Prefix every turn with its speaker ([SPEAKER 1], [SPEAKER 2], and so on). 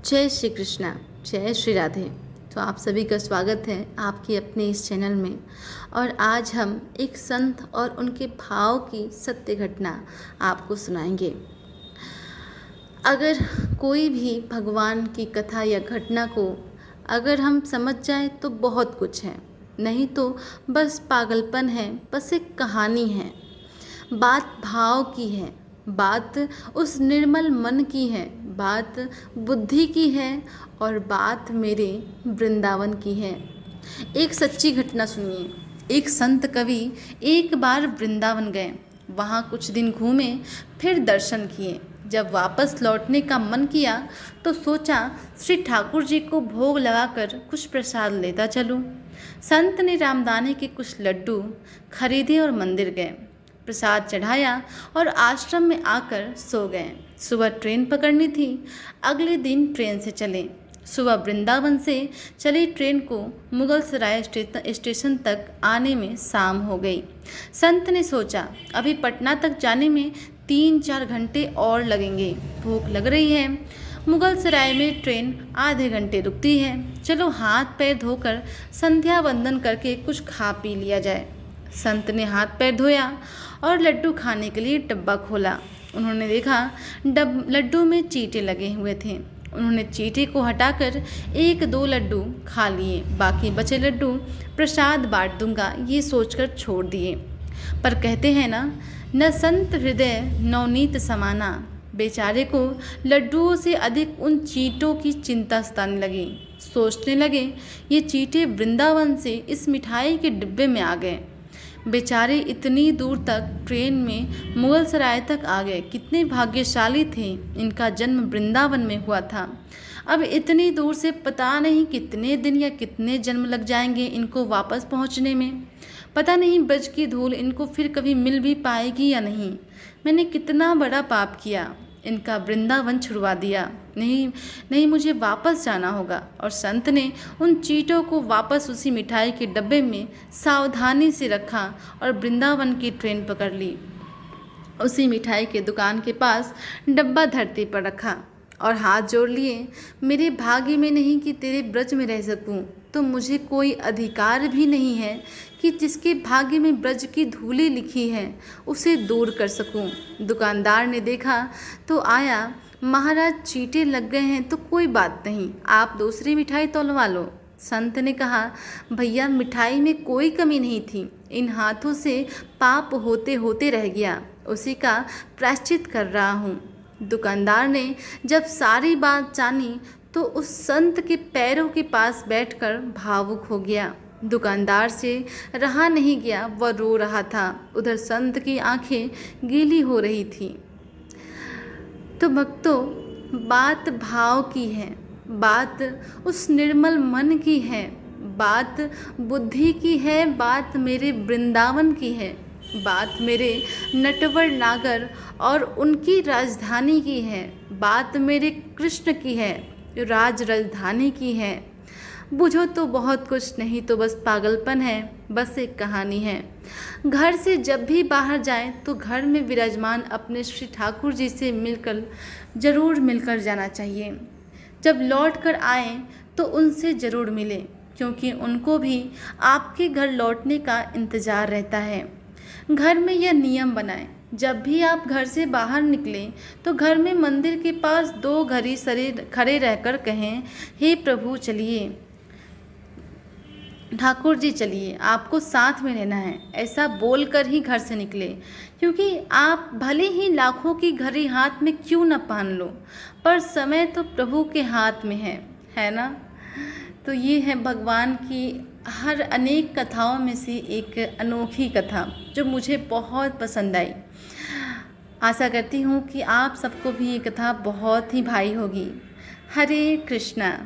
[SPEAKER 1] जय श्री कृष्णा। जय श्री राधे। तो आप सभी का स्वागत है आपकी अपने इस चैनल में। और आज हम एक संत और उनके भाव की सत्य घटना आपको सुनाएंगे। अगर कोई भी भगवान की कथा या घटना को अगर हम समझ जाएं तो बहुत कुछ है, नहीं तो बस पागलपन है, बस एक कहानी है। बात भाव की है, बात उस निर्मल मन की है, बात बुद्धि की है और बात मेरे वृंदावन की है। एक सच्ची घटना सुनिए। एक संत कवि एक बार वृंदावन गए, वहाँ कुछ दिन घूमे, फिर दर्शन किए। जब वापस लौटने का मन किया तो सोचा श्री ठाकुर जी को भोग लगाकर कुछ प्रसाद लेता चलूं। संत ने रामदाने के कुछ लड्डू खरीदे और मंदिर गए, प्रसाद चढ़ाया और आश्रम में आकर सो गए। सुबह ट्रेन पकड़नी थी, अगले दिन ट्रेन से चले। सुबह वृंदावन से चली ट्रेन को मुगल सराय स्टेशन तक आने में शाम हो गई। संत ने सोचा अभी पटना तक जाने में 3-4 घंटे और लगेंगे, भूख लग रही है। मुगल सराय में ट्रेन आधे घंटे रुकती है, चलो हाथ पैर धोकर संध्या वंदन करके कुछ खा पी लिया जाए। संत ने हाथ पैर धोया और लड्डू खाने के लिए डब्बा खोला। उन्होंने देखा लड्डू में चींटे लगे हुए थे। उन्होंने चींटे को हटाकर 1-2 लड्डू खा लिए, बाकी बचे लड्डू प्रसाद बांट दूंगा ये सोचकर छोड़ दिए। पर कहते हैं ना, न संत हृदय नवनीत समाना। बेचारे को लड्डुओं से अधिक उन चींटों की चिंता सताने लगी। सोचने लगे ये चींटे वृंदावन से इस मिठाई के डिब्बे में आ गए। बेचारे इतनी दूर तक ट्रेन में मुगल सराय तक आ गए, कितने भाग्यशाली थे, इनका जन्म वृंदावन में हुआ था। अब इतनी दूर से पता नहीं कितने दिन या कितने जन्म लग जाएंगे इनको वापस पहुंचने में। पता नहीं ब्रज की धूल इनको फिर कभी मिल भी पाएगी या नहीं। मैंने कितना बड़ा पाप किया, इनका वृंदावन छुड़वा दिया। नहीं, मुझे वापस जाना होगा। और संत ने उन चींटों को वापस उसी मिठाई के डब्बे में सावधानी से रखा और वृंदावन की ट्रेन पकड़ ली। उसी मिठाई के दुकान के पास डब्बा धरती पर रखा और हाथ जोड़ लिए। मेरे भाग्य में नहीं कि तेरे ब्रज में रह सकूं, तो मुझे कोई अधिकार भी नहीं है कि जिसके भाग्य में ब्रज की धूली लिखी है उसे दूर कर सकूं। दुकानदार ने देखा तो आया, महाराज चींटे लग गए हैं तो कोई बात नहीं, आप दूसरी मिठाई तोलवा लो। संत ने कहा, भैया मिठाई में कोई कमी नहीं थी, इन हाथों से पाप होते होते रह गया, उसी का प्रायश्चित कर रहा हूँ। दुकानदार ने जब सारी बात जानी तो उस संत के पैरों के पास बैठकर भावुक हो गया। दुकानदार से रहा नहीं गया, वह रो रहा था। उधर संत की आंखें गीली हो रही थी। तो भक्तों, बात भाव की है, बात उस निर्मल मन की है, बात बुद्धि की है, बात मेरे वृंदावन की है, बात मेरे नटवर नागर और उनकी राजधानी की है, बात मेरे कृष्ण की है, राज राजधानी की है। बुझो तो बहुत कुछ, नहीं तो बस पागलपन है, बस एक कहानी है। घर से जब भी बाहर जाएं तो घर में विराजमान अपने श्री ठाकुर जी से ज़रूर मिलकर जाना चाहिए। जब लौट कर आएँ तो उनसे ज़रूर मिलें, क्योंकि उनको भी आपके घर लौटने का इंतज़ार रहता है। घर में यह नियम बनाएं, जब भी आप घर से बाहर निकलें तो घर में मंदिर के पास 2 घड़ी खड़े रहकर कहें, हे प्रभु चलिए, ठाकुर जी चलिए, आपको साथ में रहना है। ऐसा बोलकर ही घर से निकले, क्योंकि आप भले ही लाखों की घड़ी हाथ में क्यों न पहन लो, पर समय तो प्रभु के हाथ में है ना। तो ये है भगवान की हर अनेक कथाओं में से एक अनोखी कथा जो मुझे बहुत पसंद आई। आशा करती हूँ कि आप सबको भी ये कथा बहुत ही भाई होगी। हरे कृष्णा।